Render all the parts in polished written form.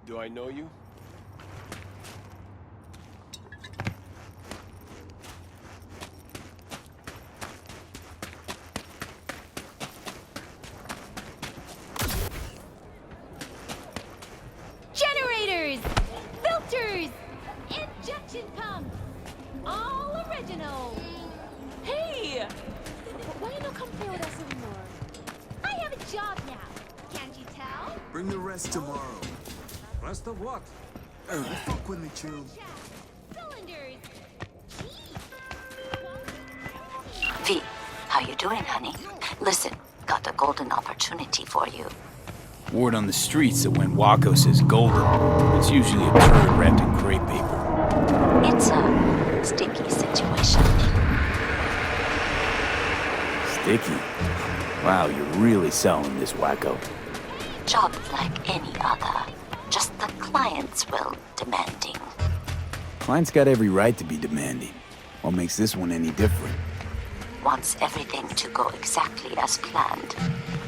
Do I know you? Generators! Filters! Injection pumps! All original! Hey! Why you not come play with us anymore? I have a job now. Can't you tell? Bring the rest tomorrow. Rest of what? Fuck with me, Chew. Cylinders! V, how you doing, honey? Listen, got a golden opportunity for you. Word on the streets that when Wako says golden, it's usually a turd wrapped in crepe paper. It's a sticky situation. Sticky? Wow, you're really selling this, Wacko. Job like any other. Just the client's will demanding. Client's got every right to be demanding. What makes this one any different? Wants everything to go exactly as planned.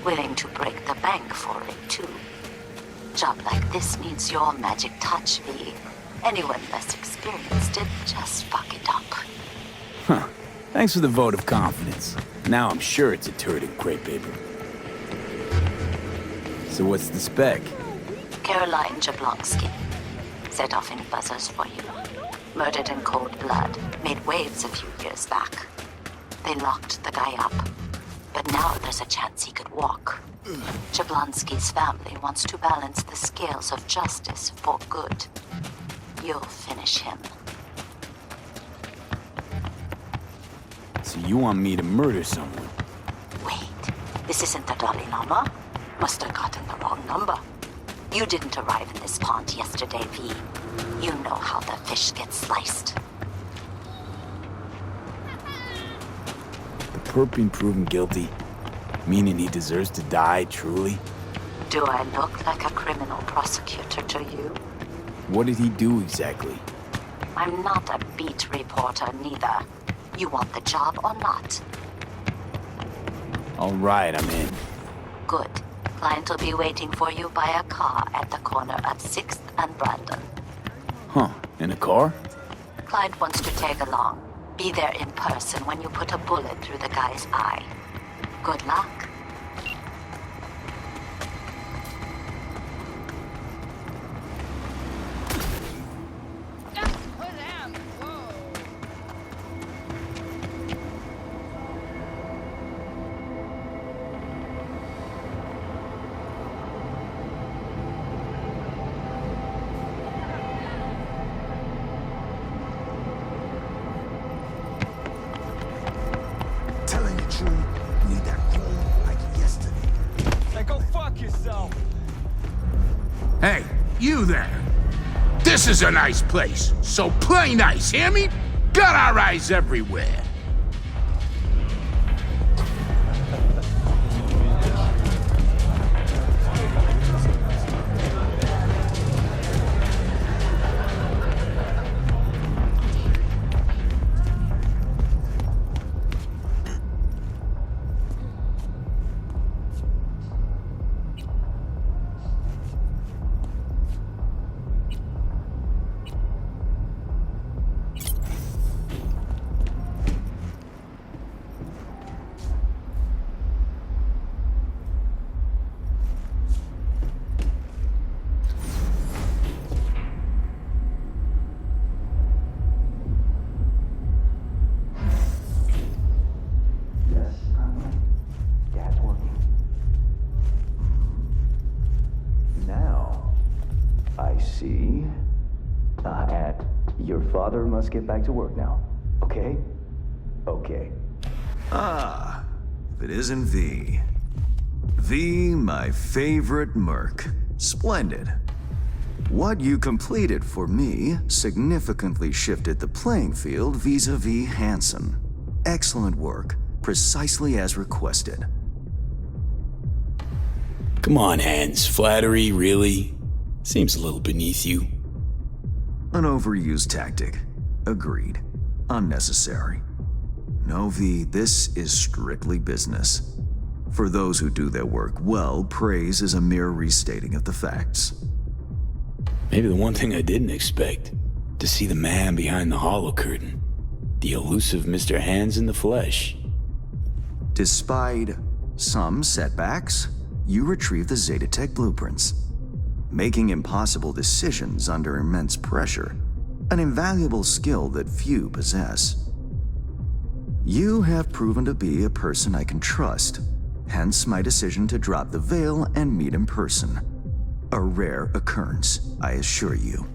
Willing to break the bank for it, too. Job like this needs your magic touch, V. Anyone less experienced it, just fuck it up. Huh. Thanks for the vote of confidence. Now I'm sure it's a turd in crepe paper. So what's the spec? Caroline Jablonski. Set off any buzzers for you. Murdered in cold blood. Made waves a few years back. They locked the guy up. But now there's a chance he could walk. Jablonski's family wants to balance the scales of justice for good. You'll finish him. So you want me to murder someone? Wait, this isn't the Dalai Lama? Must have gotten the wrong number. You didn't arrive in this pond yesterday, V. You know how the fish gets sliced. The perp being proven guilty? Meaning he deserves to die, truly? Do I look like a criminal prosecutor to you? What did he do exactly? I'm not a beat reporter, neither. You want the job or not? All right, I'm in. Good. Client will be waiting for you by a car at the corner of 6th and Brandon. Huh, in a car? Client wants to tag along. Be there in person when you put a bullet through the guy's eye. Good luck. Telling you, Chew, you need that phone like yesterday. Hey, go fuck yourself! Hey, you there. This is a nice place, so play nice, hear me? Got our eyes everywhere. See? Your father must get back to work now. Okay? Okay. Ah, if it isn't V. V, my favorite merc. Splendid. What you completed for me significantly shifted the playing field vis-a-vis Hansen. Excellent work, precisely as requested. Come on, Hans. Flattery, really? Seems a little beneath you. An overused tactic. Agreed. Unnecessary. No, V, this is strictly business. For those who do their work well, praise is a mere restating of the facts. Maybe the one thing I didn't expect, to see the man behind the hollow curtain. The elusive Mr. Hands in the flesh. Despite some setbacks, you retrieve the Zetatech blueprints, making impossible decisions under immense pressure, an invaluable skill that few possess. You have proven to be a person I can trust, hence my decision to drop the veil and meet in person. A rare occurrence, I assure you.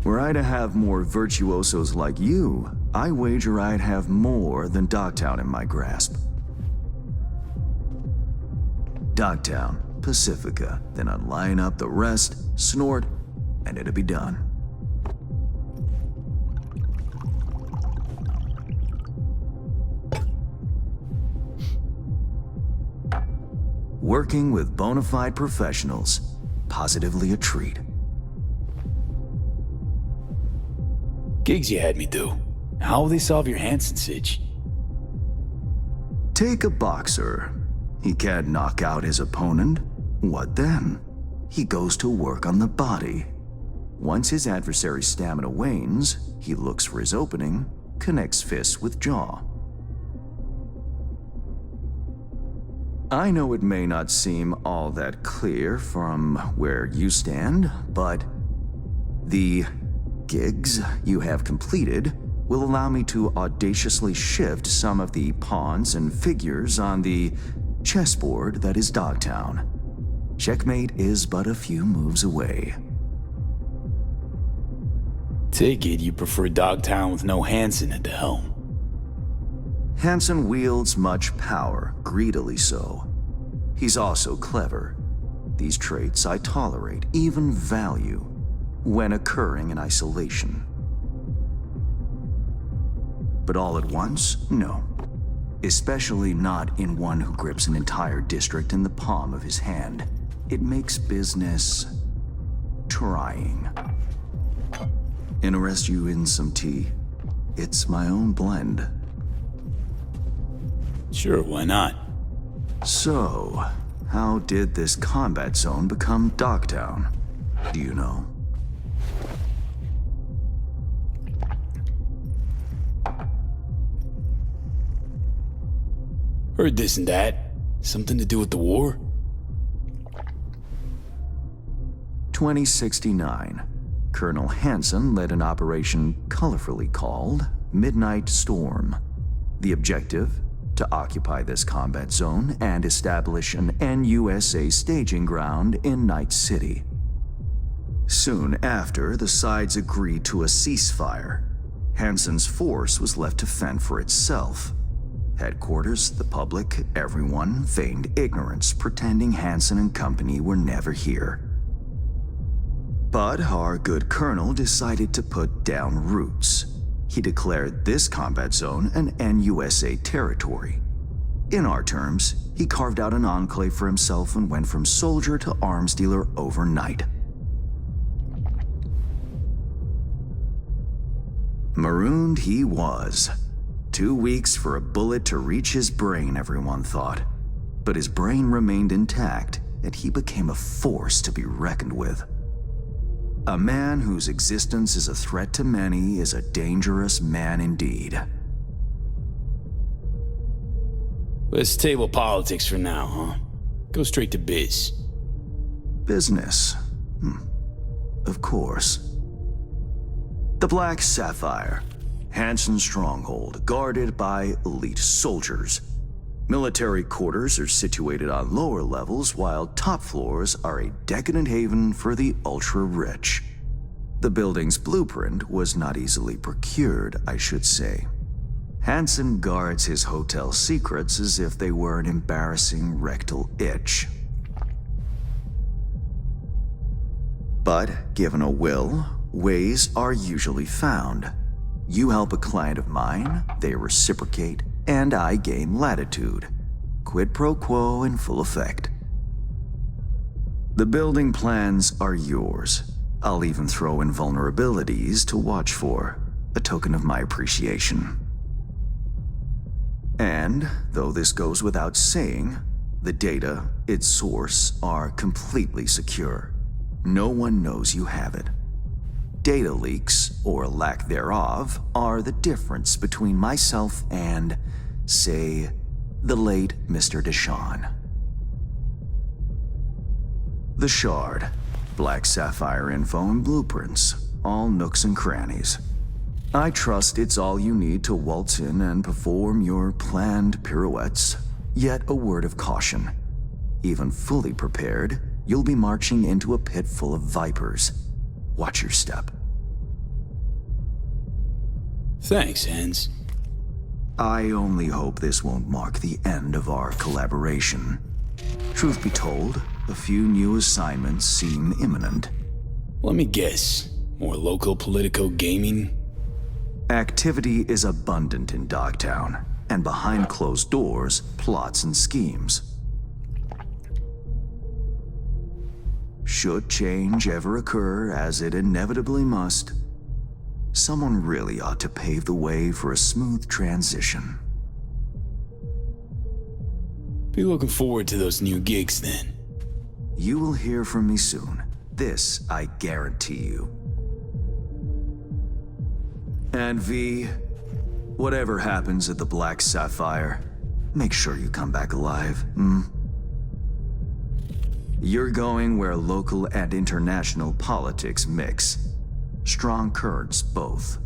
Were I to have more virtuosos like you, I wager I'd have more than Dogtown in my grasp. Dogtown, Pacifica, then I'd line up the rest, snort, and it'd be done. Working with bona fide professionals, positively a treat. Gigs you had me do. How will they solve your Hansen sitch? Take a boxer. He can't knock out his opponent. What then? He goes to work on the body. Once his adversary's stamina wanes, he looks for his opening, connects fists with jaw. I know it may not seem all that clear from where you stand, but the gigs you have completed will allow me to audaciously shift some of the pawns and figures on the chessboard that is Dogtown. Checkmate is but a few moves away. Take it you prefer Dogtown with no Hansen at the helm. Hansen wields much power, greedily so. He's also clever. These traits I tolerate, even value, when occurring in isolation. But all at once? No. Especially not in one who grips an entire district in the palm of his hand. It makes business trying. Interest you in some tea? It's my own blend. Sure, why not? So, how did this combat zone become Dogtown? Do you know? Heard this and that. Something to do with the war? 2069. Colonel Hansen led an operation colorfully called Midnight Storm. The objective? To occupy this combat zone and establish an NUSA staging ground in Night City. Soon after, the sides agreed to a ceasefire. Hansen's force was left to fend for itself. Headquarters, the public, everyone feigned ignorance, pretending Hansen and company were never here. But our good colonel decided to put down roots. He declared this combat zone an NUSA territory. In our terms, he carved out an enclave for himself and went from soldier to arms dealer overnight. Marooned he was. 2 weeks for a bullet to reach his brain, everyone thought. But his brain remained intact, and he became a force to be reckoned with. A man whose existence is a threat to many is a dangerous man indeed. Let's table politics for now, huh? Go straight to biz. Business. Of course. The Black Sapphire. Hansen's stronghold, guarded by elite soldiers. Military quarters are situated on lower levels, while top floors are a decadent haven for the ultra-rich. The building's blueprint was not easily procured, I should say. Hansen guards his hotel secrets as if they were an embarrassing rectal itch. But given a will, ways are usually found. You help a client of mine, they reciprocate, and I gain latitude. Quid pro quo in full effect. The building plans are yours. I'll even throw in vulnerabilities to watch for, a token of my appreciation. And, though this goes without saying, the data, its source, are completely secure. no one knows you have it. Data leaks, or lack thereof, are the difference between myself and, say, the late Mr. Deshawn. The Shard, Black Sapphire info and blueprints, all nooks and crannies. I trust it's all you need to waltz in and perform your planned pirouettes. Yet a word of caution. Even fully prepared, you'll be marching into a pit full of vipers. Watch your step. Thanks, Hans. I only hope this won't mark the end of our collaboration. Truth be told, a few new assignments seem imminent. Let me guess. More local politico gaming? Activity is abundant in Dogtown, and behind closed doors, plots and schemes. Should change ever occur, as it inevitably must, someone really ought to pave the way for a smooth transition. Be looking forward to those new gigs then. You will hear from me soon. This I guarantee you. And V, whatever happens at the Black Sapphire, make sure you come back alive, You're going where local and international politics mix. Strong currents, both.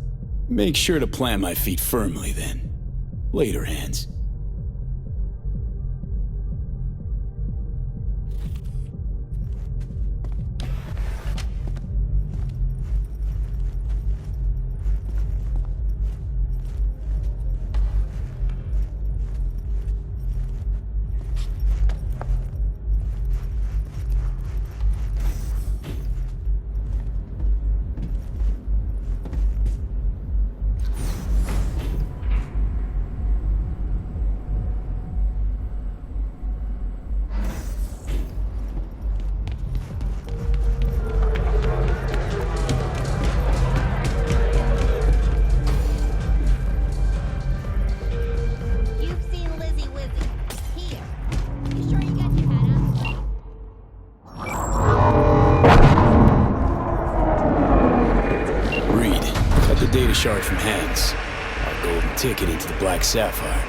Make sure to plant my feet firmly then. Later, Hans. Shard from Hans. Our golden ticket into the Black Sapphire.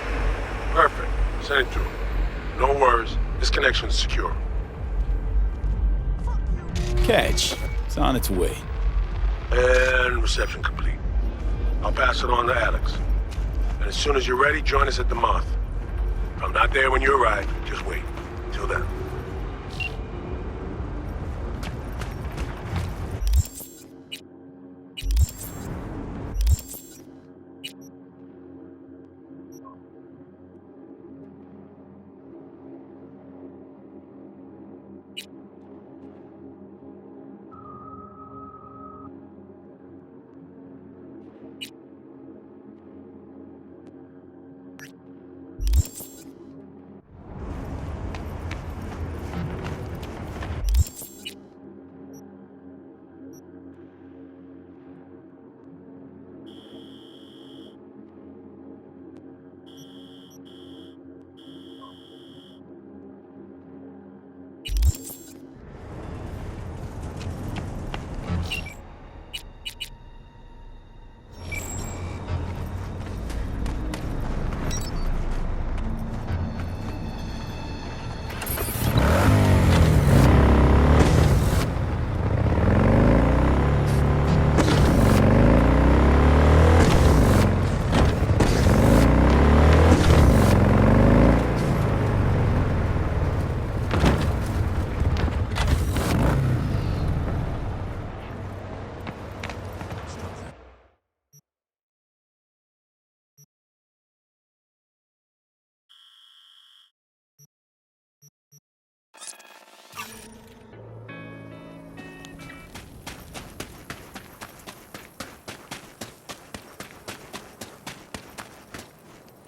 Perfect. Send it through. No worries. This connection's secure. Catch. It's on its way. And reception complete. I'll pass it on to Alex. And as soon as you're ready, join us at the Moth. If I'm not there when you arrive, just wait. Till then.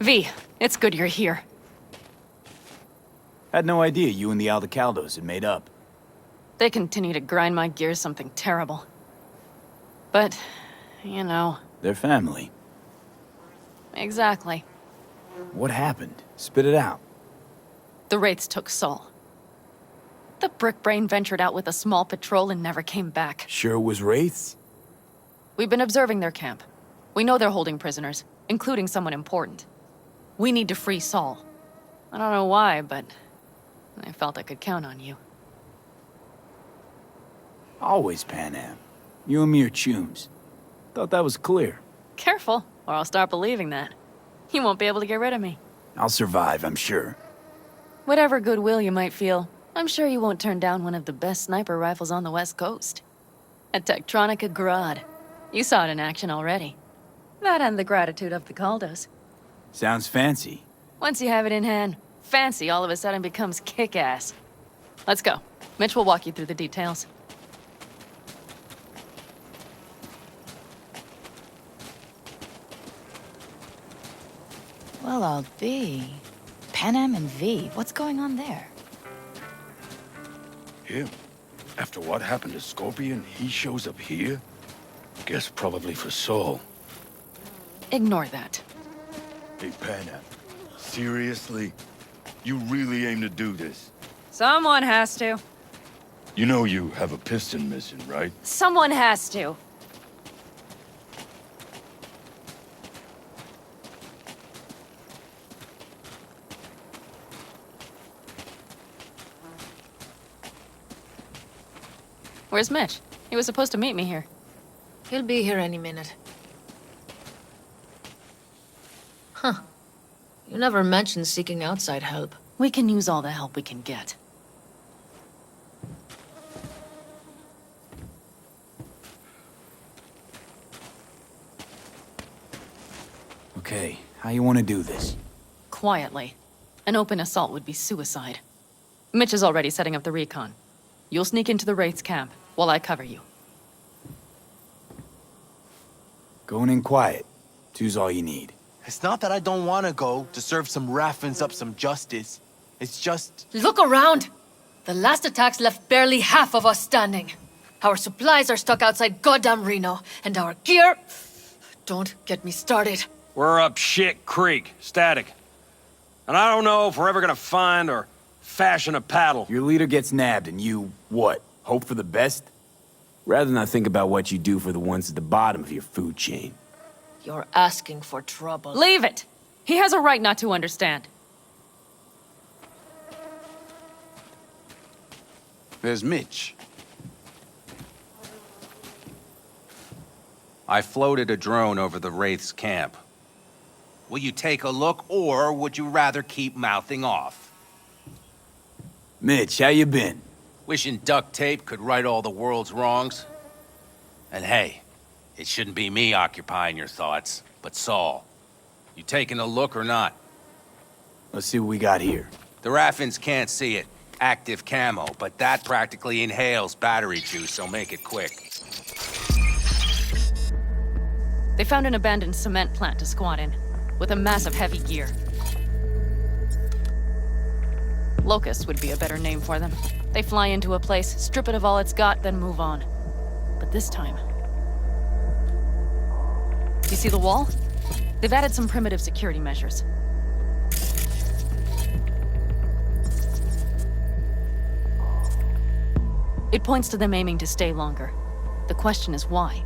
V, it's good you're here. Had no idea you and the Aldecaldos had made up. They continue to grind my gears something terrible. But, you know... They're family. Exactly. What happened? Spit it out. The Wraiths took Sol. The brick brain ventured out with a small patrol and never came back. Sure it was wraiths? We've been observing their camp. We know they're holding prisoners, including someone important. We need to free Saul. I don't know why, but I felt I could count on you. Always Pan Am. You and me are chums. Thought that was clear. Careful, or I'll start believing that. You won't be able to get rid of me. I'll survive, I'm sure. Whatever goodwill you might feel, I'm sure you won't turn down one of the best sniper rifles on the West Coast. A Tektronica Grad. You saw it in action already. That and the gratitude of the Caldos. Sounds fancy. Once you have it in hand, fancy all of a sudden becomes kick-ass. Let's go. Mitch will walk you through the details. Well, I'll be. Pan Am and V, what's going on there? Him? After what happened to Scorpion, he shows up here? Guess probably for Saul. Ignore that. Hey, Panam. Seriously? You really aim to do this? Someone has to. You know you have a piston missing, right? Someone has to. Where's Mitch? He was supposed to meet me here. He'll be here any minute. Huh. You never mentioned seeking outside help. We can use all the help we can get. Okay, how you want to do this? Quietly. An open assault would be suicide. Mitch is already setting up the recon. You'll sneak into the Wraith's camp, while I cover you. Going in quiet. Two's all you need. It's not that I don't want to go to serve some Raffins up some justice. It's just... Look around! The last attacks left barely half of us standing. Our supplies are stuck outside goddamn Reno, and our gear... Don't get me started. We're up Shit Creek, static. And I don't know if we're ever gonna find or fashion a paddle. Your leader gets nabbed and you, what, hope for the best? Rather not think about what you do for the ones at the bottom of your food chain. You're asking for trouble. Leave it! He has a right not to understand. There's Mitch. I floated a drone over the Wraith's camp. Will you take a look, or would you rather keep mouthing off? Mitch, how you been? Wishing duct tape could right all the world's wrongs. And hey, it shouldn't be me occupying your thoughts, but Saul. You taking a look or not? Let's see what we got here. The Raffins can't see it. Active camo, but that practically inhales battery juice, so make it quick. They found an abandoned cement plant to squat in, with a massive heavy gear. Locusts would be a better name for them. They fly into a place, strip it of all it's got, then move on. But this time... Do you see the wall? They've added some primitive security measures. It points to them aiming to stay longer. The question is why?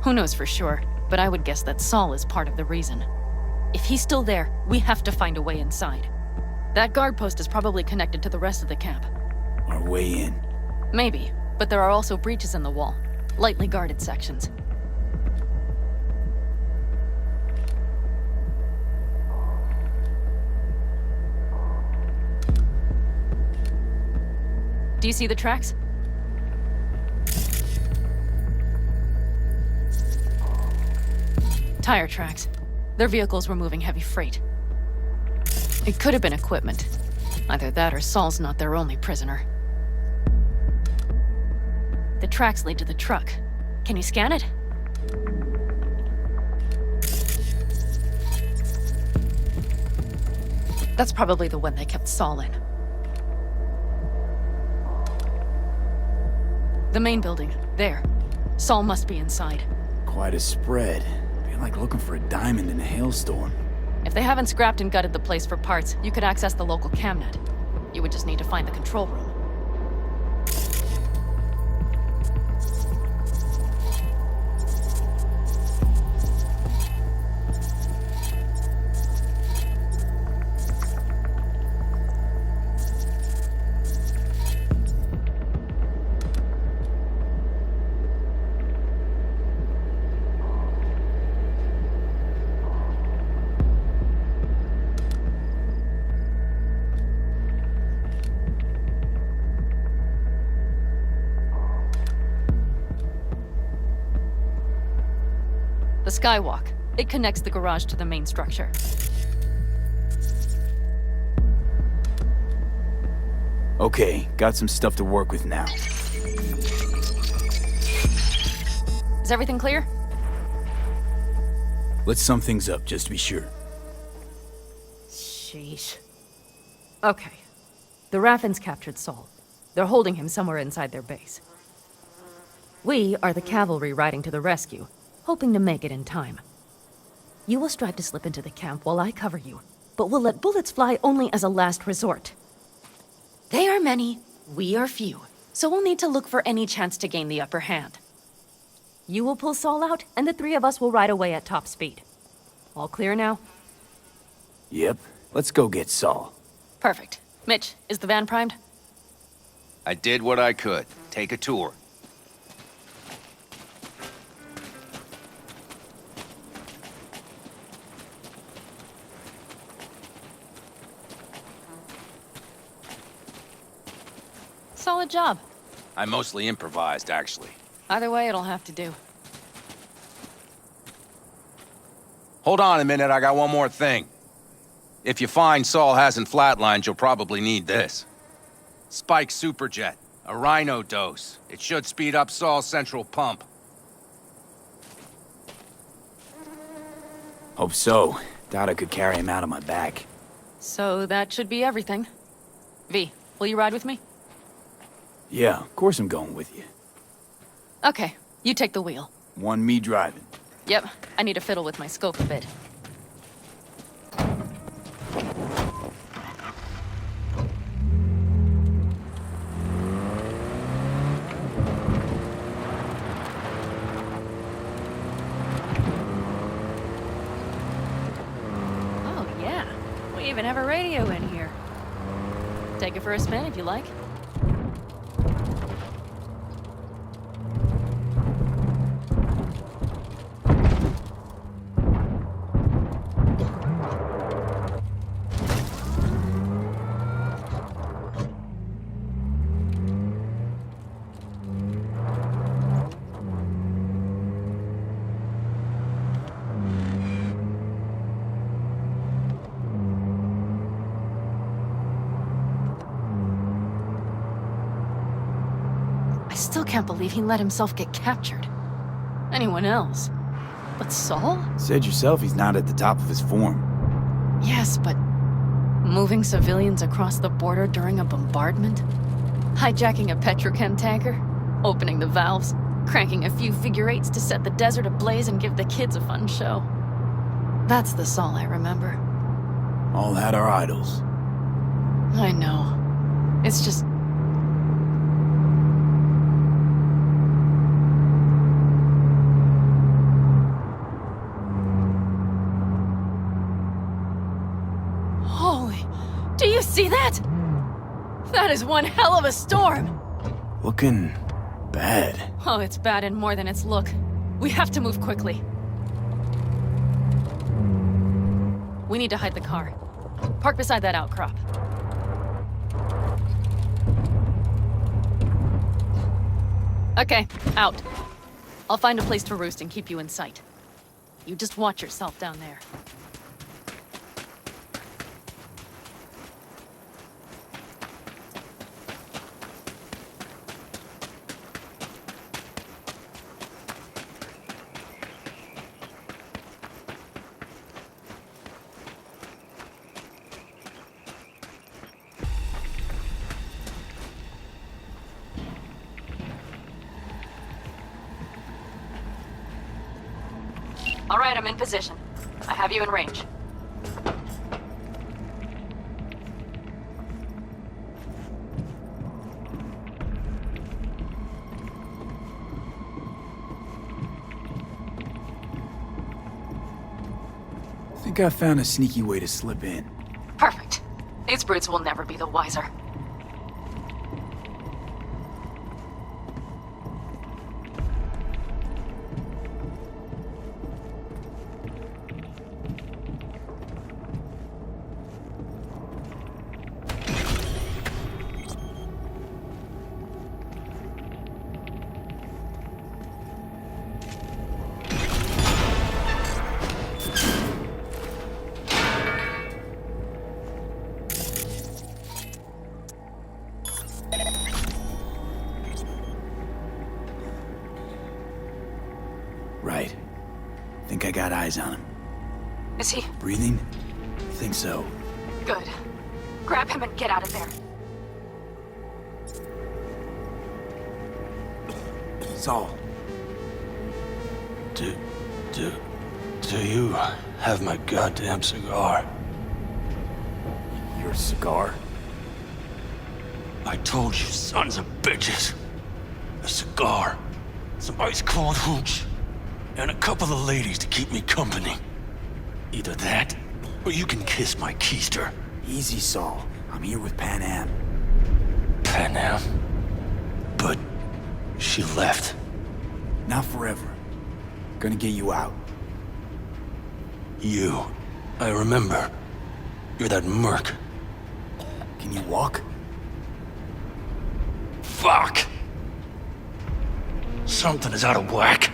Who knows for sure, but I would guess that Saul is part of the reason. If he's still there, we have to find a way inside. That guard post is probably connected to the rest of the camp. Our way in. Maybe, but there are also breaches in the wall. Lightly guarded sections. Do you see the tracks? Tire tracks. Their vehicles were moving heavy freight. It could have been equipment. Either that or Saul's not their only prisoner. The tracks lead to the truck. Can you scan it? That's probably the one they kept Saul in. The main building. There. Saul must be inside. Quite a spread. Be like looking for a diamond in a hailstorm. If they haven't scrapped and gutted the place for parts, you could access the local camnet. You would just need to find the control room. The skywalk. It connects the garage to the main structure. Okay, got some stuff to work with now. Is everything clear? Let's sum things up, just to be sure. Sheesh. Okay. The Raffins captured Saul. They're holding him somewhere inside their base. We are the cavalry riding to the rescue, hoping to make it in time. You will strive to slip into the camp while I cover you, but we'll let bullets fly only as a last resort. They are many, we are few, so we'll need to look for any chance to gain the upper hand. You will pull Saul out, and the three of us will ride away at top speed. All clear now? Yep, let's go get Saul. Perfect. Mitch, is the van primed? I did what I could. Take a tour. Solid job. I mostly improvised, actually. Either way, it'll have to do. Hold on a minute, I got one more thing. If you find Saul hasn't flatlined, you'll probably need this. Spike Superjet, a Rhino dose. It should speed up Saul's central pump. Hope so. Doubt I could carry him out on my back. So that should be everything. V, will you ride with me? Yeah, of course I'm going with you. Okay, you take the wheel. One me driving. Yep, I need to fiddle with my scope a bit. Oh yeah, we even have a radio in here. Take it for a spin if you like. I still can't believe he let himself get captured. Anyone else? But Saul? Said yourself he's not at the top of his form. Yes, but moving civilians across the border during a bombardment? Hijacking a petrochem tanker? Opening the valves? Cranking a few figure eights to set the desert ablaze and give the kids a fun show? That's the Saul I remember. All had our idols. I know. It's just... Holy... Do you see that? That is one hell of a storm! Looking... bad. Oh, it's bad in more than its look. We have to move quickly. We need to hide the car. Park beside that outcrop. Okay, out. I'll find a place to roost and keep you in sight. You just watch yourself down there. All right, I'm in position. I have you in range. Think I found a sneaky way to slip in. Perfect. These brutes will never be the wiser. Think I got eyes on him. Is he? Breathing? Think so. Good. Grab him and get out of there. Saul. Do you have my goddamn cigar? Your cigar? I told you, sons of bitches. A cigar, some ice-cold hooch, and a couple of ladies to keep me company. Either that, or you can kiss my keister. Easy, Saul. I'm here with Pan Am. Pan Am? But she left. Not forever. Gonna get you out. You. I remember. You're that merc. Can you walk? Fuck! Something is out of whack.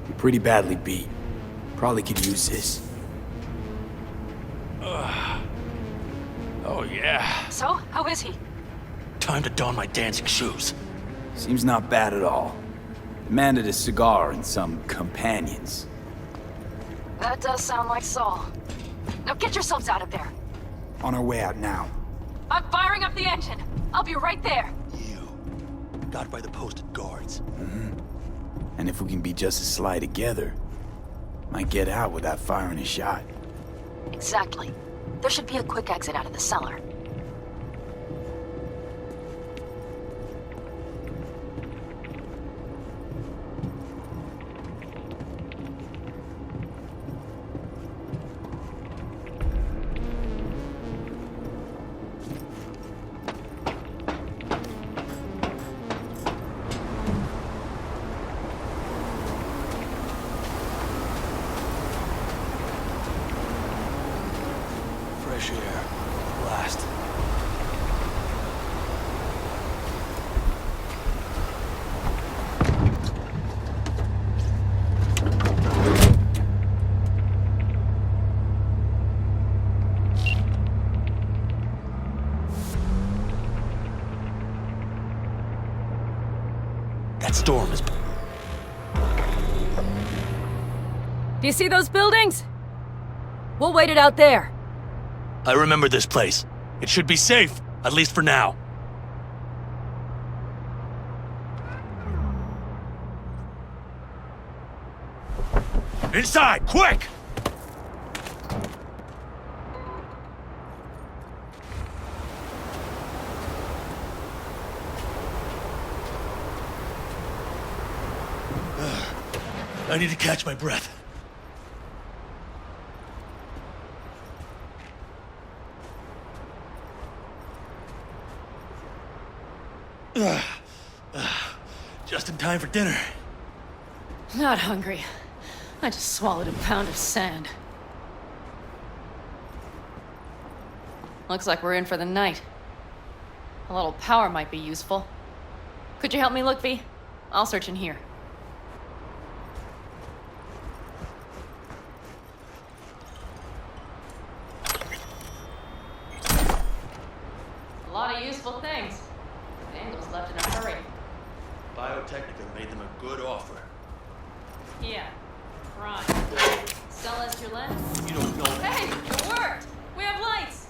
You're pretty badly beat. Probably could use this. Oh yeah. So, how is he? Time to don my dancing shoes. Seems not bad at all. Demanded a cigar and some companions. That does sound like Saul. Now get yourselves out of there. On our way out now. I'm firing up the engine. I'll be right there. Got by the posted guards. And if we can be just as sly together, might get out without firing a shot. Exactly. There should be a quick exit out of the cellar. Fresh air. Blast. That storm is... Do you see those buildings? We'll wait it out there. I remember this place. It should be safe, at least for now. Inside, quick! I need to catch my breath. Just in time for dinner. Not hungry. I just swallowed a pound of sand. Looks like we're in for the night. A little power might be useful. Could you help me look, V? I'll search in here. A lot of useful things. Daniel's left in a hurry. Biotechnica made them a good offer. Yeah. Prime. Sell us your lens? You don't know... Hey! It worked! We have lights!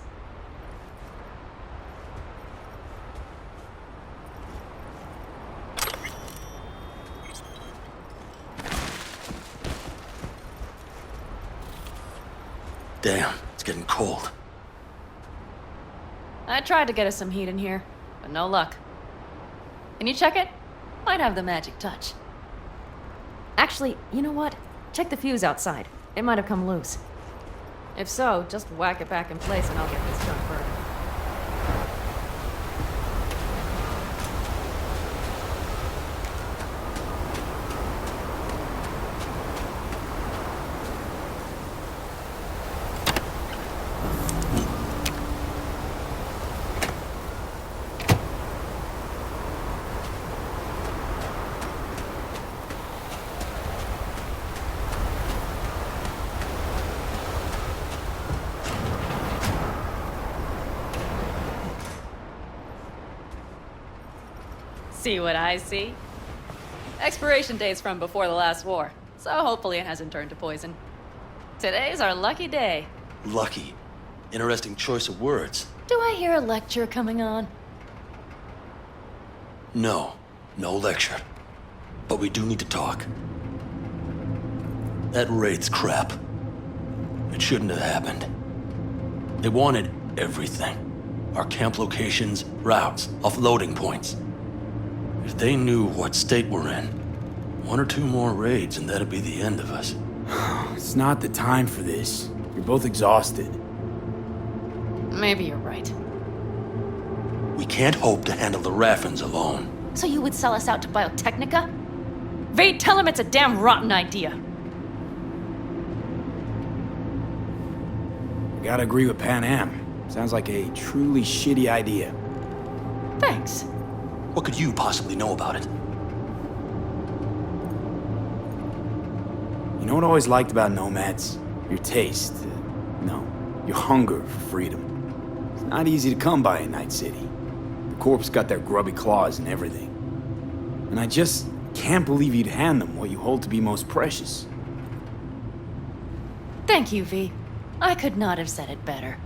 Damn, it's getting cold. I tried to get us some heat in here, but no luck. Can you check it? Might have the magic touch. Actually, you know what? Check the fuse outside. It might have come loose. If so, just whack it back in place and I'll get this junk burning. See what I see? Expiration date's from before the last war. so hopefully it hasn't turned to poison. Today's our lucky day. Lucky. Interesting choice of words. Do I hear a lecture coming on? No. No lecture. But we do need to talk. That raid's crap. It shouldn't have happened. They wanted everything. Our camp locations, routes, offloading points. If they knew what state we're in, 1 or 2 more raids and that'd be the end of us. It's not the time for this. You're both exhausted. Maybe you're right. We can't hope to handle the Raffins alone. So you would sell us out to Biotechnica? Vade, tell him it's a damn rotten idea. I gotta agree with Pan Am. Sounds like a truly shitty idea. Thanks. What could you possibly know about it? You know what I always liked about nomads? Your taste. No, your hunger for freedom. It's not easy to come by in Night City. The Corps got their grubby claws and everything. And I just can't believe you'd hand them what you hold to be most precious. Thank you, V. I could not have said it better.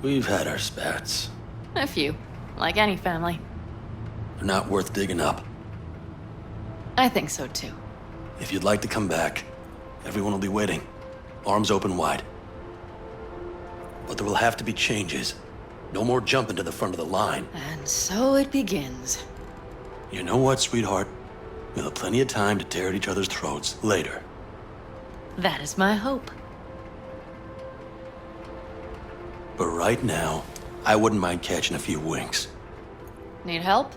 We've had our spats. A few, like any family. They're not worth digging up. I think so too. If you'd like to come back, everyone will be waiting. Arms open wide. But there will have to be changes. No more jumping to the front of the line. And so it begins. You know what, sweetheart? We'll have plenty of time to tear at each other's throats later. That is my hope. But right now, I wouldn't mind catching a few winks. Need help?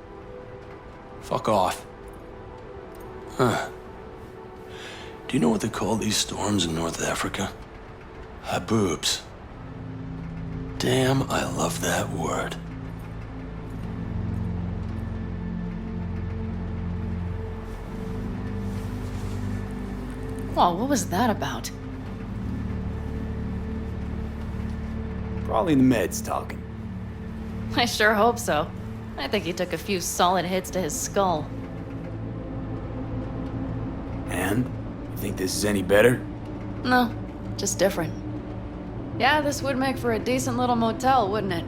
Fuck off. Huh. Do you know what they call these storms in North Africa? Haboobs. Damn, I love that word. Well, what was that about? Probably the meds talking. I sure hope so. I think he took a few solid hits to his skull. And? You think this is any better? No, just different. Yeah, this would make for a decent little motel, wouldn't it?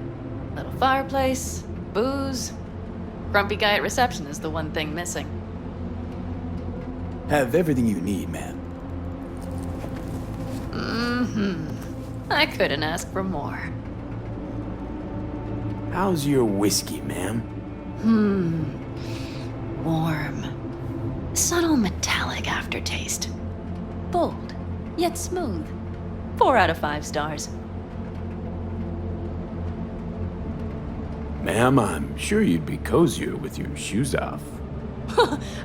Little fireplace, booze. Grumpy guy at reception is the one thing missing. Have everything you need, ma'am. I couldn't ask for more. How's your whiskey, ma'am? Warm. Subtle metallic aftertaste. Bold, yet smooth. 4 out of 5 stars. Ma'am, I'm sure you'd be cozier with your shoes off.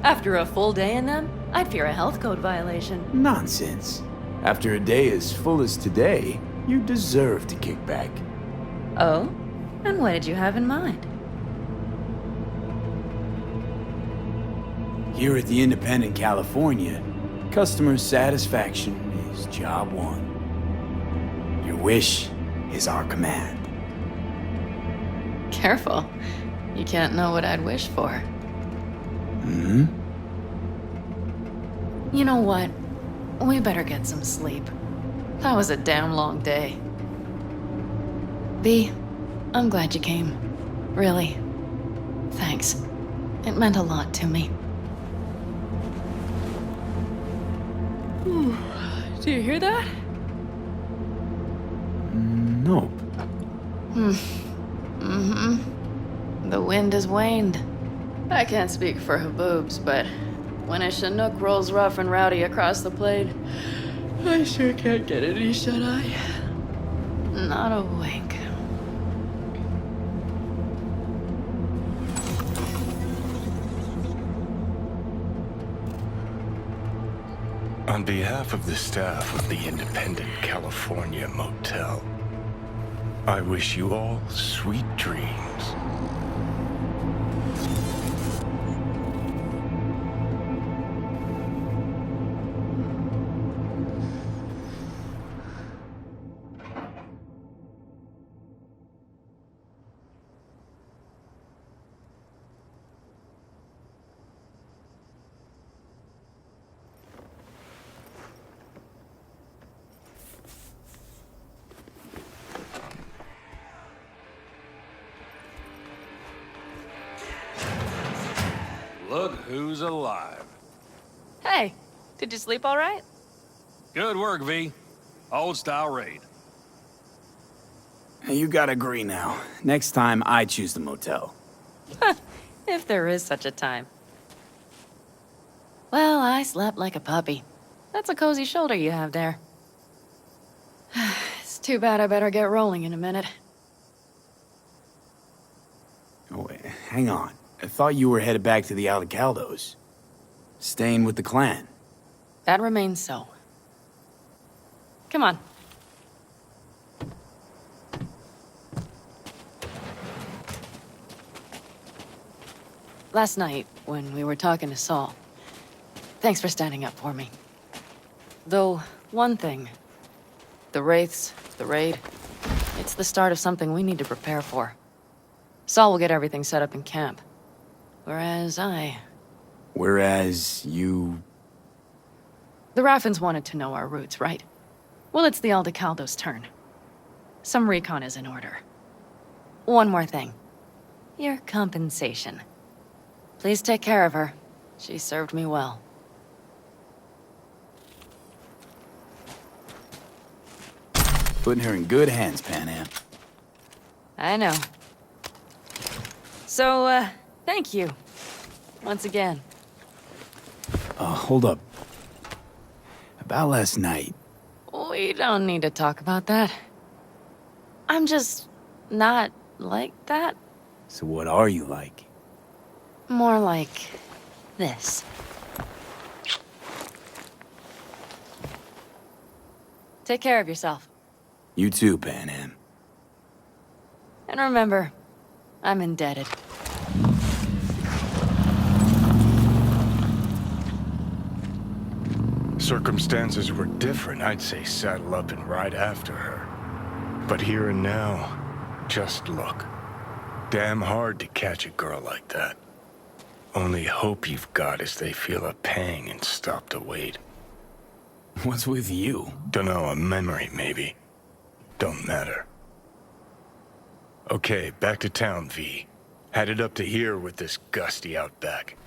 After a full day in them, I'd fear a health code violation. Nonsense. After a day as full as today, you deserve to kick back. Oh? And what did you have in mind? Here at the Independent California, customer satisfaction is job one. Your wish is our command. Careful. You can't know what I'd wish for. You know what? We better get some sleep. That was a damn long day. B, I'm glad you came. Really. Thanks. It meant a lot to me. Do you hear that? Nope. The wind has waned. I can't speak for Haboobs, but when a Chinook rolls rough and rowdy across the plain, I sure can't get any shut-eye. Not a wink. On behalf of the staff of the Independent California Motel, I wish you all sweet dreams. Look who's alive. Hey, did you sleep all right? Good work, V. Old-style raid. You gotta agree now. Next time, I choose the motel. If there is such a time. Well, I slept like a puppy. That's a cozy shoulder you have there. It's too bad I better get rolling in a minute. Oh, wait, hang on. I thought you were headed back to the Aldecaldos. Staying with the clan. That remains so. Come on. Last night, when we were talking to Saul, thanks for standing up for me. Though, one thing. The Wraiths, the raid, it's the start of something we need to prepare for. Saul will get everything set up in camp. Whereas you... The Raffins wanted to know our routes, right? Well, it's the Aldecaldos' turn. Some recon is in order. One more thing. Your compensation. Please take care of her. She served me well. Putting her in good hands, Panam. I know. So, thank you. Once again. Hold up. About last night. We don't need to talk about that. I'm just not like that. So what are you like? More like this. Take care of yourself. You too, Panam. And remember, I'm indebted. Circumstances were different, I'd say saddle up and ride after her. But here and now, just look. Damn hard to catch a girl like that. Only hope you've got is they feel a pang and stop to wait. What's with you? Dunno, a memory maybe. Don't matter. Okay, back to town, V. Headed up to here with this gusty outback.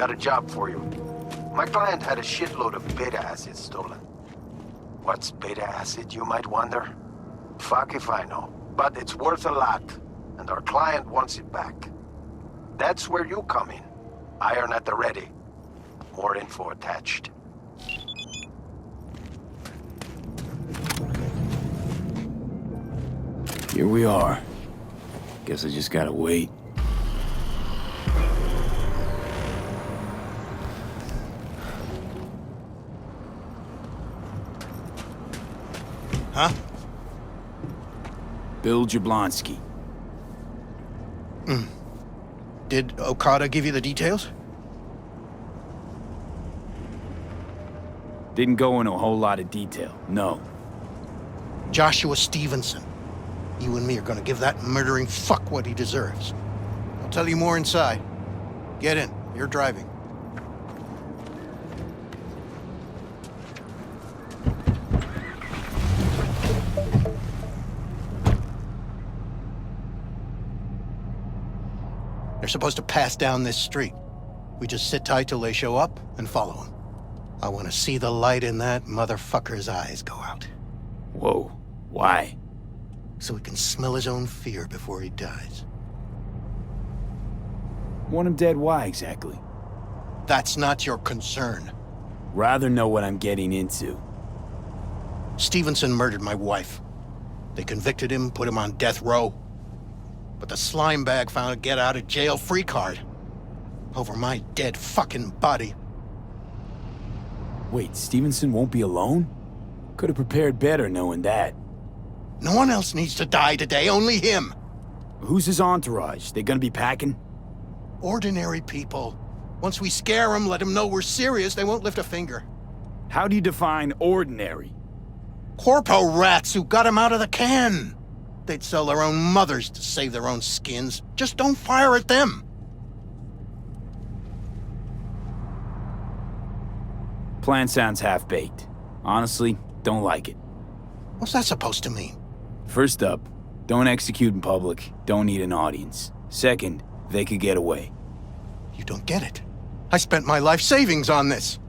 got a job for you. My client had a shitload of beta acid stolen. What's beta acid, you might wonder? Fuck if I know. But it's worth a lot, and our client wants it back. That's where you come in. Iron at the ready. More info attached. Here we are. Guess I just gotta wait. Huh? Bill Jablonski. Did Okada give you the details? Didn't go into a whole lot of detail, no. Joshua Stevenson. You and me are gonna give that murdering fuck what he deserves. I'll tell you more inside. Get in. You're driving. They're supposed to pass down this street. We just sit tight till they show up and follow them. I want to see the light in that motherfucker's eyes go out. Whoa, why? So he can smell his own fear before he dies. Want him dead, why exactly? That's not your concern. Rather know what I'm getting into. Stevenson murdered my wife. They convicted him, put him on death row. But the slime bag found a get-out-of-jail-free card. Over my dead fucking body. Wait, Stevenson won't be alone? Could have prepared better knowing that. No one else needs to die today, only him. Who's his entourage? They gonna be packing? Ordinary people. Once we scare them, let them know we're serious, they won't lift a finger. How do you define ordinary? Corpo rats who got him out of the can. They'd sell their own mothers to save their own skins. Just don't fire at them. Plan sounds half-baked. Honestly, don't like it. What's that supposed to mean? First up, don't execute in public, don't need an audience. Second, they could get away. You don't get it. I spent my life savings on this.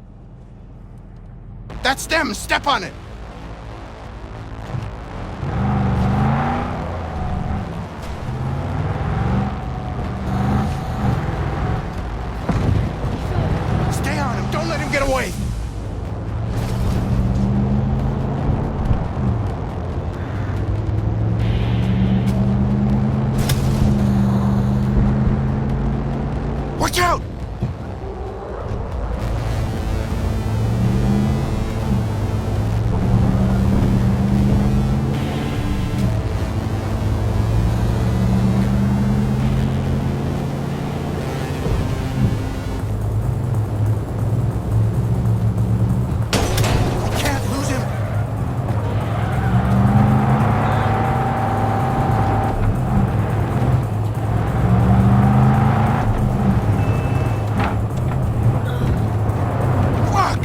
That's them! Step on it! Stay on him! Don't let him get away! Watch out! We can't lose him. Fuck!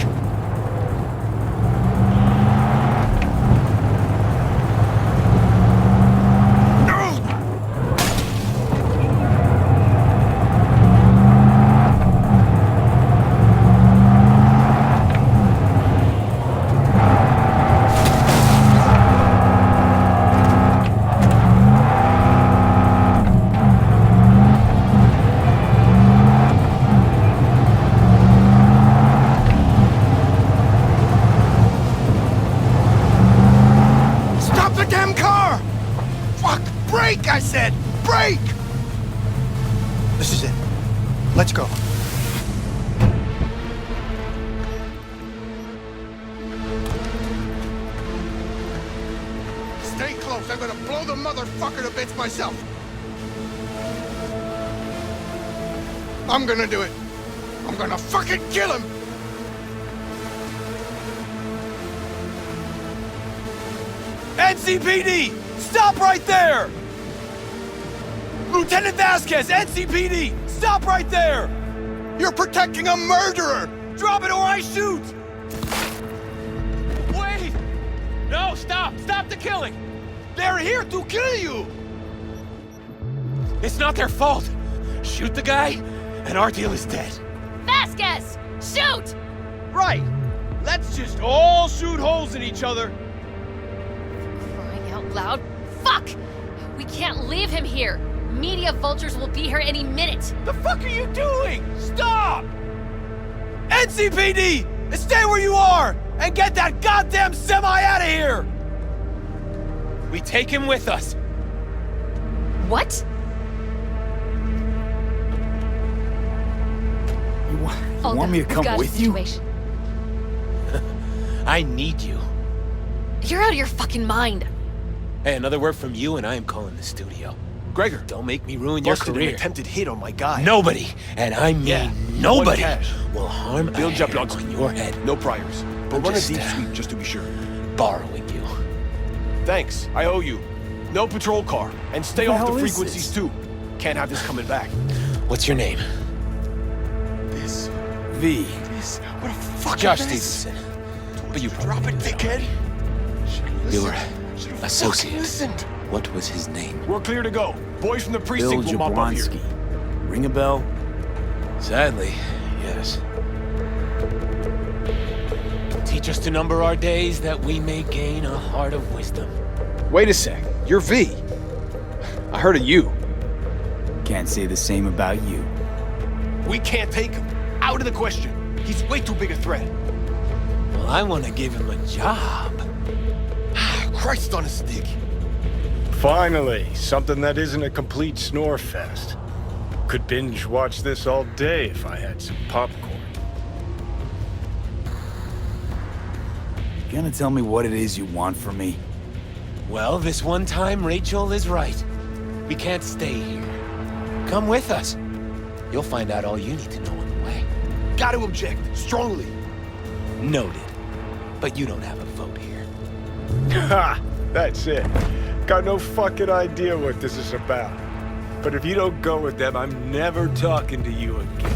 Stop the damn car! Fuck! Brake, I said! Brake! This is it. Let's go. Stay close. I'm gonna blow the motherfucker to bits myself. I'm gonna do it. I'm gonna fucking kill him! NCPD! Stop right there! Lieutenant Vasquez, NCPD! Stop right there! You're protecting a murderer! Drop it or I shoot! Wait! No, stop! Stop the killing! They're here to kill you! It's not their fault. Shoot the guy, and our deal is dead. Vasquez! Vasquez! Shoot! Right! Let's just all shoot holes in each other. Crying out loud. Fuck! We can't leave him here. Media vultures will be here any minute. The fuck are you doing? Stop! NCPD! Stay where you are! And get that goddamn semi out of here! We take him with us. What? You want me to come with you? I need you. You're out of your fucking mind. Hey, another word from you and I am calling the studio. Gregor, don't make me ruin your career. An attempted hit on my guy. Nobody, and I mean nobody, will harm Build a your hair blocks on your head. No priors. But I'm run a just, deep sweep just to be sure. Borrowing you. Thanks, I owe you. No patrol car. And stay What the off the hell is frequencies this? too. Can't have this coming back. What's your name? This. V. This. What a fuck Josh is this? Stevenson. But you Drop it, dickhead. Your Should've associate. fucking listened. What was his name? We're clear to go. Boys from the Bill precinct will mop up here. Jablonski. Ring a bell? Sadly, yes. Teach us to number our days that we may gain a heart of wisdom. Wait a sec. You're V. I heard of you. Can't say the same about you. We can't take him. Out of the question. He's way too big a threat. Well, I want to give him a job. Christ on a stick. Finally, something that isn't a complete snore fest. Could binge watch this all day if I had some popcorn. You gonna tell me what it is you want from me? Well, this one time, Rachel is right. We can't stay here. Come with us. You'll find out all you need to know on the way. Got to object. Strongly. Noted. But you don't have a vote here. Ha! That's it. Got no fucking idea what this is about. But if you don't go with them, I'm never talking to you again.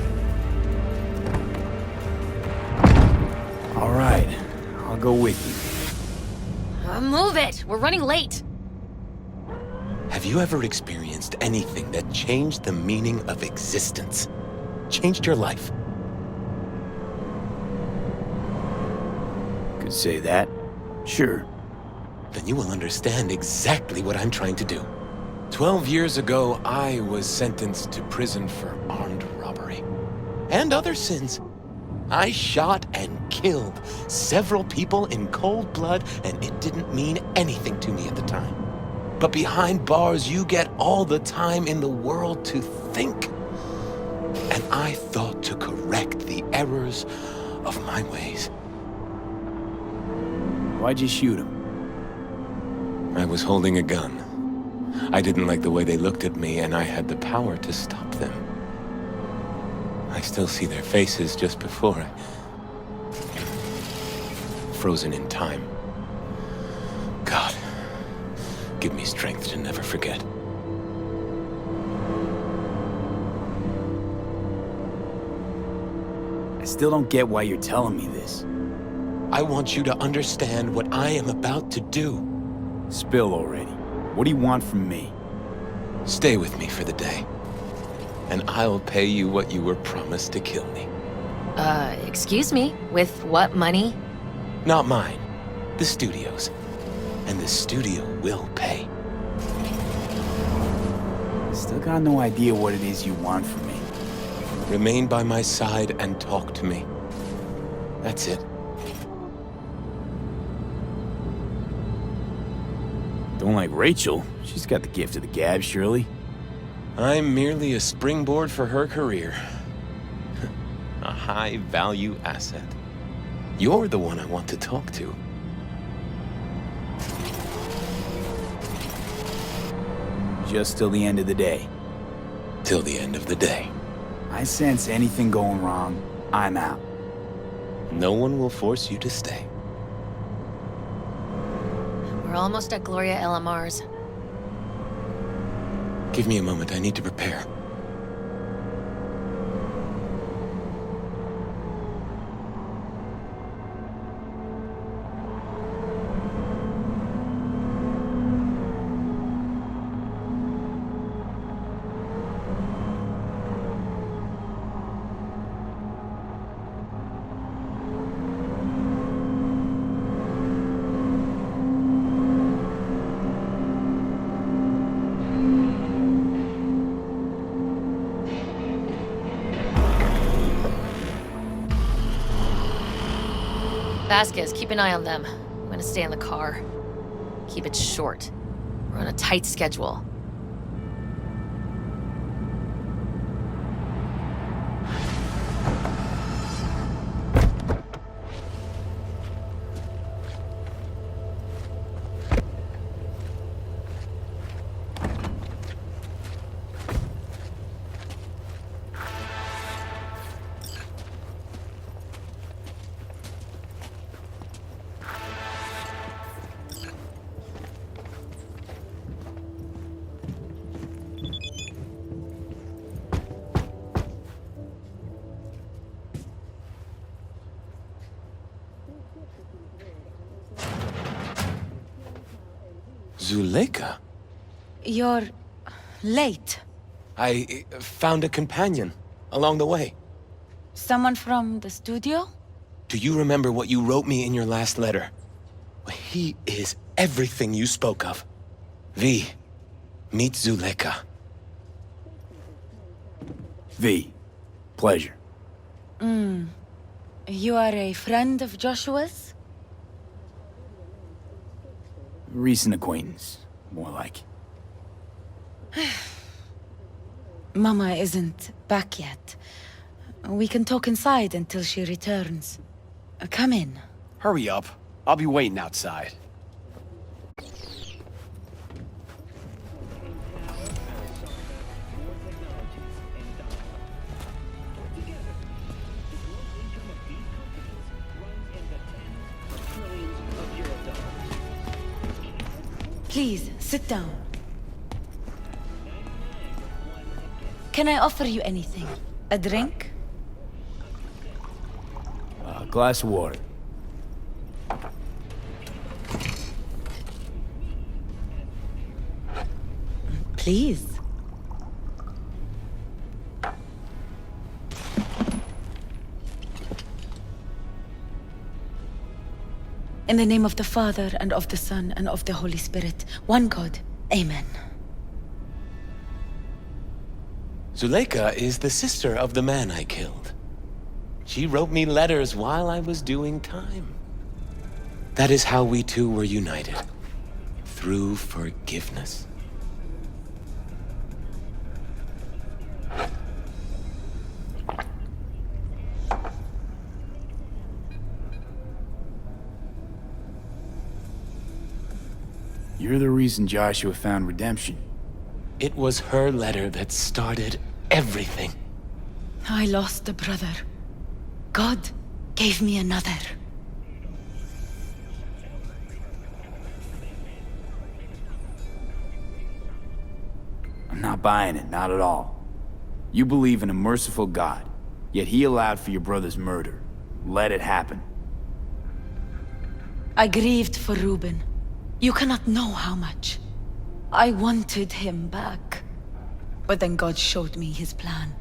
All right, I'll go with you. Move it! We're running late. Have you ever experienced anything that changed the meaning of existence? Changed your life? Could say that. Sure. Then you will understand exactly what I'm trying to do. 12 years ago, I was sentenced to prison for armed robbery. And other sins. I shot and killed several people in cold blood, and it didn't mean anything to me at the time. But behind bars, you get all the time in the world to think. And I thought to correct the errors of my ways. Why'd you shoot him? I was holding a gun. I didn't like the way they looked at me, and I had the power to stop them. I still see their faces just before I... Frozen in time. God, give me strength to never forget. I still don't get why you're telling me this. I want you to understand what I am about to do. Spill already. What do you want from me? Stay with me for the day, and I'll pay you what you were promised to kill me. Excuse me? With what money? Not mine. The studio's. And the studio will pay. Still got no idea what it is you want from me. Remain by my side and talk to me. That's it. Don't like Rachel. She's got the gift of the gab, surely. I'm merely a springboard for her career. A high-value asset. You're the one I want to talk to. Just till the end of the day. Till the end of the day. I sense anything going wrong, I'm out. No one will force you to stay. We're almost at Gloria LMR's. Give me a moment, I need to prepare. Vasquez, keep an eye on them. I'm gonna stay in the car. Keep it short. We're on a tight schedule. Zuleika? You're late. I found a companion along the way. Someone from the studio? Do you remember what you wrote me in your last letter? He is everything you spoke of. V, meet Zuleika. V, pleasure. You are a friend of Joshua's? Recent acquaintance, more like. Mama isn't back yet. We can talk inside until she returns. Come in. Hurry up. I'll be waiting outside. Please, sit down. Can I offer you anything? A drink? A glass of water. Please. In the name of the Father, and of the Son, and of the Holy Spirit, one God. Amen. Zuleika is the sister of the man I killed. She wrote me letters while I was doing time. That is how we two were united. Through forgiveness. You're the reason Joshua found redemption. It was her letter that started everything. I lost a brother. God gave me another. I'm not buying it, not at all. You believe in a merciful God, yet he allowed for your brother's murder. Let it happen. I grieved for Reuben. You cannot know how much. I wanted him back. But then God showed me his plan,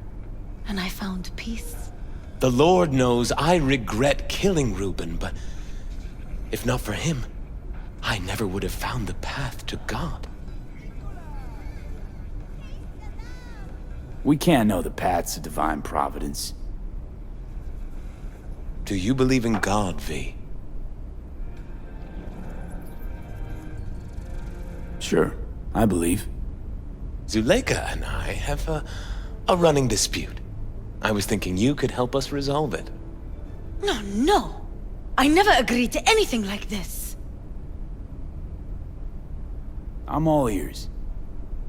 and I found peace. The Lord knows I regret killing Reuben, but if not for him, I never would have found the path to God. We can't know the paths of divine providence. Do you believe in God, V? Sure, I believe. Zuleika and I have a running dispute. I was thinking you could help us resolve it. No. I never agreed to anything like this. I'm all ears.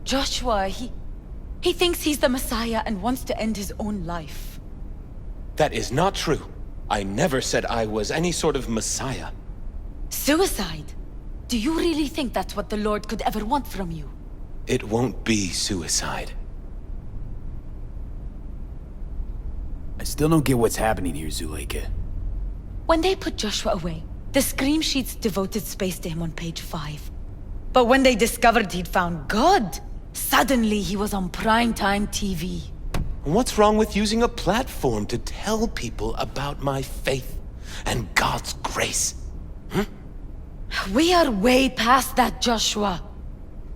Joshua, he thinks he's the Messiah and wants to end his own life. That is not true. I never said I was any sort of Messiah. Suicide? Do you really think that's what the Lord could ever want from you? It won't be suicide. I still don't get what's happening here, Zuleika. When they put Joshua away, the scream sheets devoted space to him on page 5. But when they discovered he'd found God, suddenly he was on primetime TV. What's wrong with using a platform to tell people about my faith and God's grace? We are way past that, Joshua.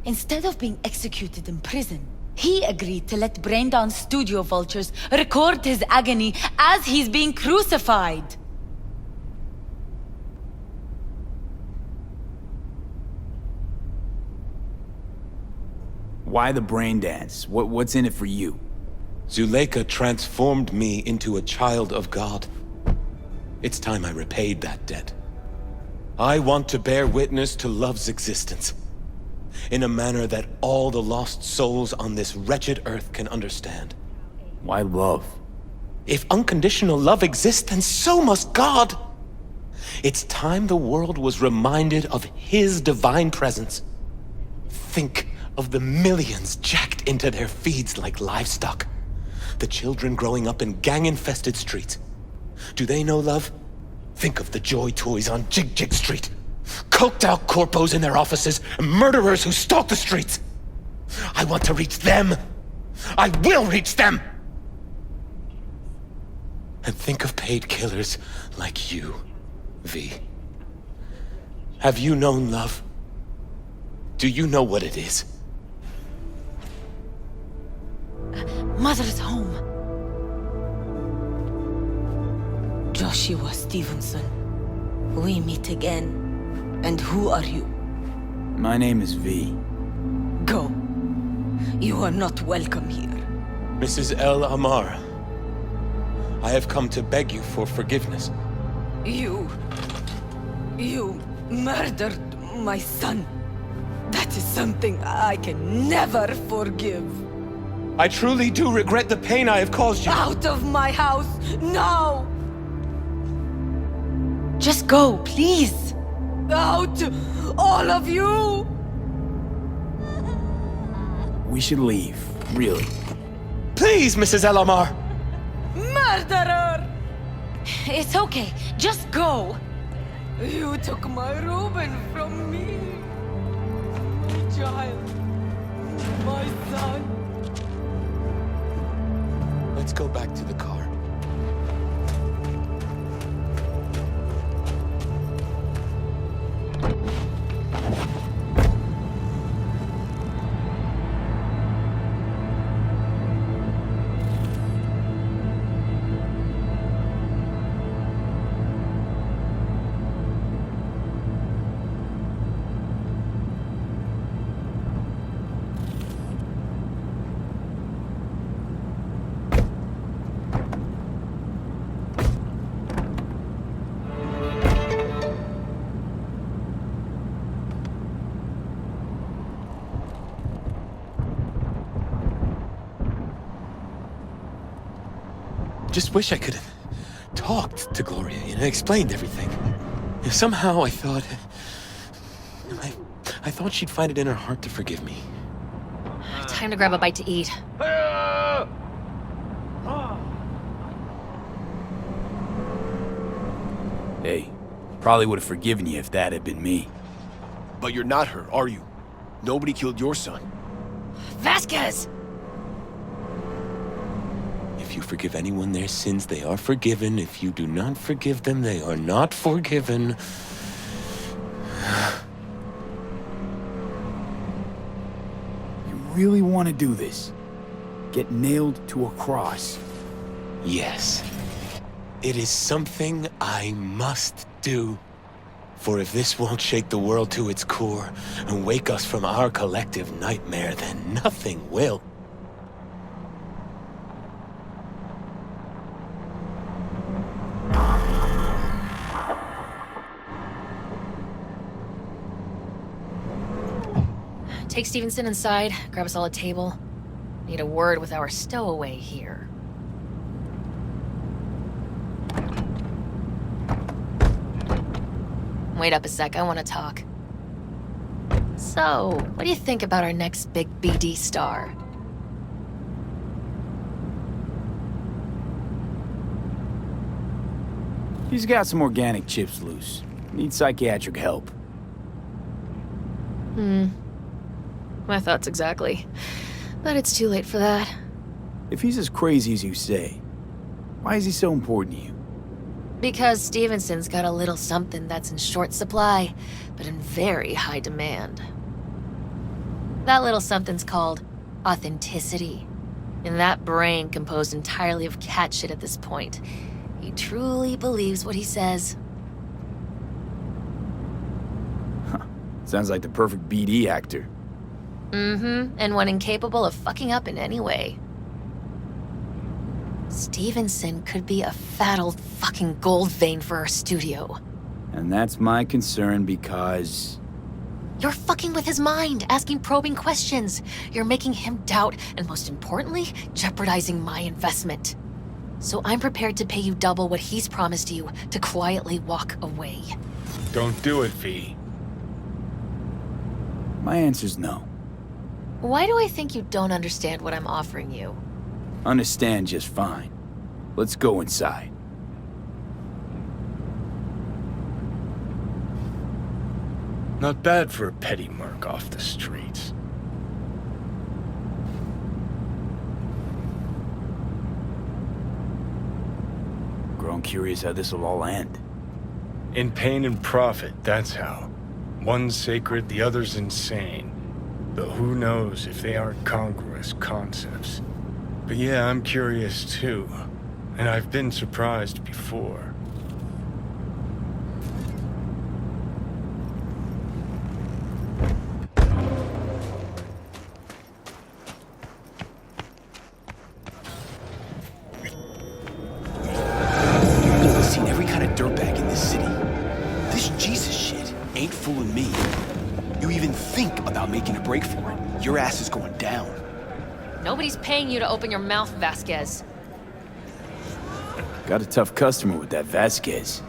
Instead of being executed in prison, he agreed to let brain-down studio vultures record his agony as he's being crucified. Why the brain dance? What's in it for you? Zuleika transformed me into a child of God. It's time I repaid that debt. I want to bear witness to love's existence, in a manner that all the lost souls on this wretched earth can understand. Why love? If unconditional love exists, then so must God. It's time the world was reminded of His divine presence. Think of the millions jacked into their feeds like livestock. The children growing up in gang-infested streets. Do they know love? Think of the joy toys on Jig Jig Street. Coked-out corpos in their offices, and murderers who stalk the streets. I want to reach them. I will reach them! And think of paid killers like you, V. Have you known love? Do you know what it is? Mother's home. Joshua Stevenson. We meet again. And who are you? My name is V. Go. You are not welcome here. Mrs. El Amar, I have come to beg you for forgiveness. You murdered my son. That is something I can never forgive. I truly do regret the pain I have caused you. Out of my house, now! Just go, please. Out, all of you! We should leave, really. Please, Mrs. El Amar! Murderer! It's okay, just go. You took my Reuben from me. My child. My son. Let's go back to the car. Just wish I could have talked to Gloria and explained everything. Somehow I thought... I thought she'd find it in her heart to forgive me. Time to grab a bite to eat. Hey, probably would have forgiven you if that had been me. But you're not her, are you? Nobody killed your son. Vasquez! If you forgive anyone their sins, they are forgiven. If you do not forgive them, they are not forgiven. You really want to do this? Get nailed to a cross? Yes. It is something I must do. For if this won't shake the world to its core and wake us from our collective nightmare, then nothing will. Take Stevenson inside, grab us all a table. Need a word with our stowaway here. Wait up a sec, I want to talk. So, what do you think about our next big BD star? He's got some organic chips loose. Needs psychiatric help. My thoughts exactly. But it's too late for that. If he's as crazy as you say, why is he so important to you? Because Stevenson's got a little something that's in short supply, but in very high demand. That little something's called authenticity. And that brain composed entirely of cat shit at this point. He truly believes what he says. Sounds like the perfect BD actor. Mm-hmm, and one incapable of fucking up in any way. Stevenson could be a fat old fucking gold vein for our studio. And that's my concern because... You're fucking with his mind, asking probing questions. You're making him doubt, and most importantly, jeopardizing my investment. So I'm prepared to pay you double what he's promised you to quietly walk away. Don't do it, V. My answer's no. Why do I think you don't understand what I'm offering you? Understand just fine. Let's go inside. Not bad for a petty merc off the streets. Grown curious how this'll all end. In pain and profit, that's how. One's sacred, the other's insane. Though who knows if they aren't congruous concepts. But yeah, I'm curious too. And I've been surprised before. I've seen every kind of dirtbag in this city. This Jesus shit ain't fooling me. You even think about making a break for it, your ass is going down. Nobody's paying you to open your mouth, Vasquez. Got a tough customer with that Vasquez.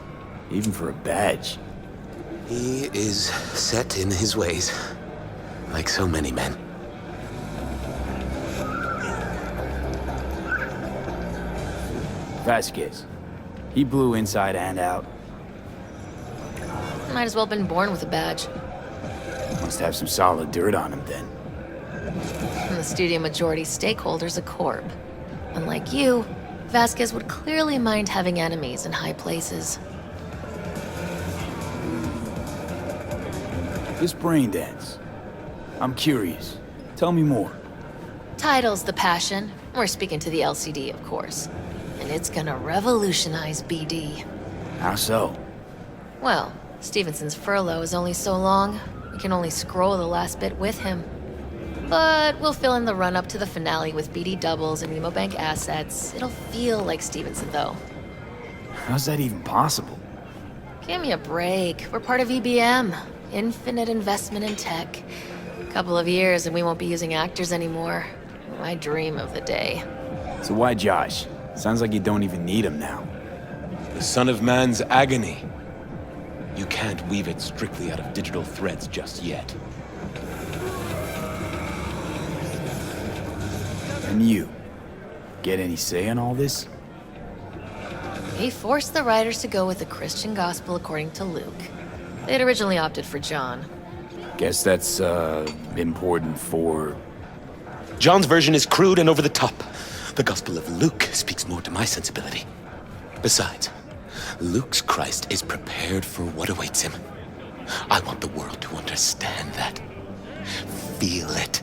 Even for a badge. He is set in his ways, like so many men. Vasquez. He blew inside and out. Might as well been born with a badge. Must have some solid dirt on him then. And the studio majority stakeholder's a corp. Unlike you, Vasquez would clearly mind having enemies in high places. This brain dance. I'm curious. Tell me more. Title's the passion. We're speaking to the LCD, of course. And it's gonna revolutionize BD. How so? Well, Stevenson's furlough is only so long. We can only scroll the last bit with him. But we'll fill in the run-up to the finale with BD doubles and Emobank assets. It'll feel like Stevenson, though. How's that even possible? Give me a break. We're part of EBM. Infinite investment in tech. Couple of years and we won't be using actors anymore. My dream of the day. So why Josh? Sounds like you don't even need him now. The son of man's agony. You can't weave it strictly out of digital threads just yet. And you? Get any say in all this? He forced the writers to go with the Christian gospel according to Luke. They'd originally opted for John. Guess that's, important for... John's version is crude and over the top. The Gospel of Luke speaks more to my sensibility. Besides, Luke's Christ is prepared for what awaits him. I want the world to understand that. Feel it.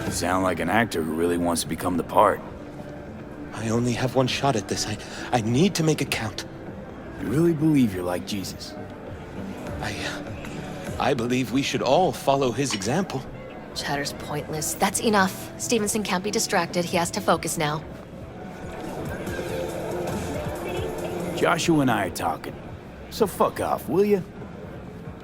You sound like an actor who really wants to become the part. I only have one shot at this. I need to make it count. You really believe you're like Jesus? I believe we should all follow his example. Chatter's pointless. That's enough. Stevenson can't be distracted. He has to focus now. Joshua and I are talking. So fuck off, will you?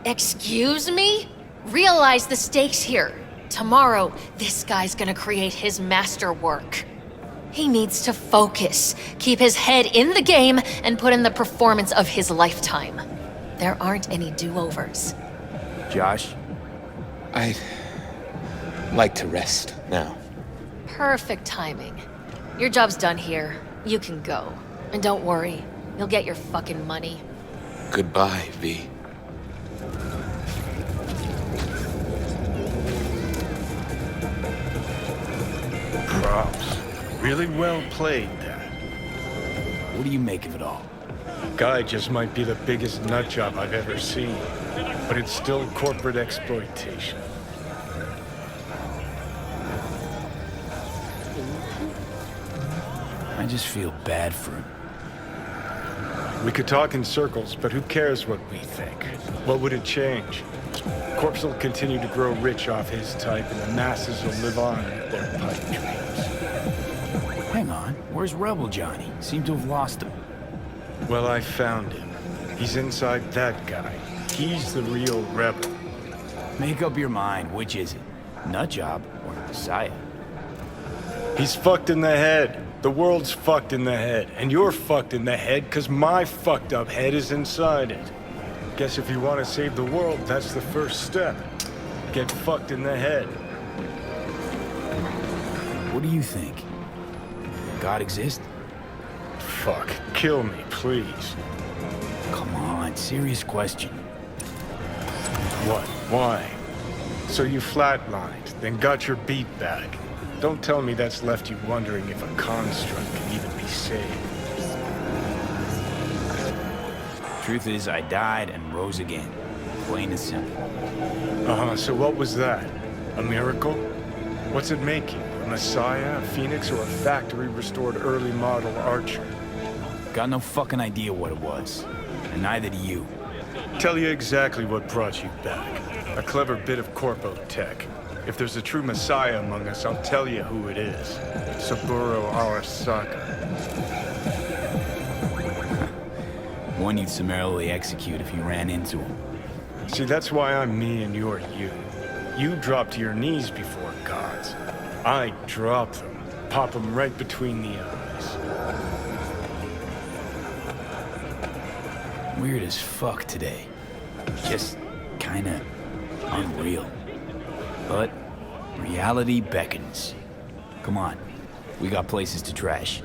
Excuse me? Realize the stakes here. Tomorrow, this guy's gonna create his masterwork. He needs to focus, keep his head in the game, and put in the performance of his lifetime. There aren't any do-overs. Josh? I'd like to rest now. Perfect timing. Your job's done here. You can go. And don't worry, you'll get your fucking money. Goodbye, V. Props. Really well played, Dad. What do you make of it all? Guy just might be the biggest nutjob I've ever seen, but it's still corporate exploitation. I just feel bad for him. We could talk in circles, but who cares what we think? What would it change? Corpse will continue to grow rich off his type, and the masses will live on with their pipe dreams. Hang on, where's Rebel Johnny? Seem to have lost him. Well, I found him. He's inside that guy. He's the real rebel. Make up your mind, which is it? Nutjob or Messiah? He's fucked in the head. The world's fucked in the head. And you're fucked in the head because my fucked up head is inside it. Guess if you want to save the world, that's the first step. Get fucked in the head. What do you think? God exists? Fuck. Kill me, please. Come on, serious question. What? Why? So you flatlined, then got your beat back. Don't tell me that's left you wondering if a construct can even be saved. Truth is, I died and rose again. Plain and simple. Uh-huh, so what was that? A miracle? What's it make you? A messiah, a phoenix, or a factory-restored early model archer? Got no fucking idea what it was. And neither do you. Tell you exactly what brought you back. A clever bit of corpo tech. If there's a true messiah among us, I'll tell you who it is. Saburo Arasaka. One you'd summarily execute if you ran into him. See, that's why I'm me and you're you. You drop to your knees before gods. I drop them. Pop them right between the eyes. Weird as fuck today. Just kinda unreal. But reality beckons. Come on, we got places to trash.